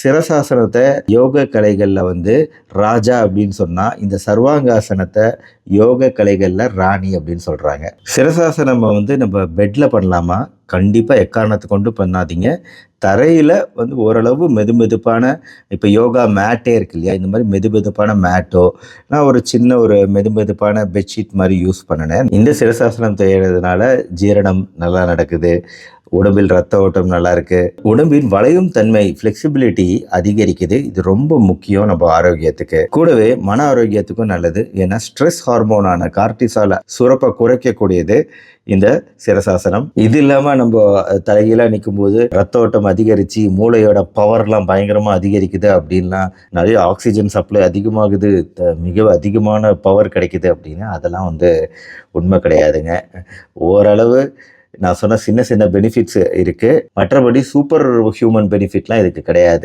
சிரசாசனத்தை யோக கலைகள்ல ராஜா அப்படின்னு சொன்னா, இந்த சர்வாங்காசனத்தை யோக கலைகள்ல ராணி அப்படின்னு சொல்றாங்க. சிரசாசனம் நம்ம பெட்ல பண்ணலாமா? கண்டிப்பா எக்காரணத்தை கொண்டு பண்ணாதீங்க. தரையில ஓரளவு மெதுமெதுப்பான, இப்ப யோகா மேட்டே இருக்கு இல்லையா? இந்த மாதிரி மெதுமெதுப்பான மேட்டோ, நான் ஒரு சின்ன ஒரு மெதுமெதுப்பான பெட்ஷீட் மாதிரி யூஸ் பண்ணினேன். இந்த சிரசாசனம் செய்யறதுனால ஜீரணம் நல்லா நடக்குது, உடம்பில் ரத்த ஓட்டம் நல்லா இருக்கு, உடம்பின் வளையும் தன்மை ஃபிளெக்சிபிலிட்டி அதிகரிக்குது. இது ரொம்ப முக்கியம் நம்ம ஆரோக்கியத்துக்கு. கூடவே மன ஆரோக்கியத்துக்கும் நல்லது. ஏன்னா ஸ்ட்ரெஸ் ஹார்மோனான கார்டிசால சுரப்பை குறைக்கக்கூடியது இந்த சிரசாசனம். இது இல்லாம நம்ம தலைகீழா நிற்கும் போது ரத்த ஓட்டம் அதிகரிச்சு மூளையோட பவர்லாம் பயங்கரமா அதிகரிக்குது அப்படின்லாம், நிறைய ஆக்சிஜன் சப்ளை அதிகமாகுது, மிக அதிகமான பவர் கிடைக்குது அப்படின்னு, அதெல்லாம் உண்மை கிடையாதுங்க. ஓரளவு நான் சொன்ன சின்ன சின்ன பெனிஃபிட்ஸ் இருக்கு. மற்றபடி சூப்பர் ஹியூமன் பெனிஃபிட்லாம் இதுக்கு கிடையாது.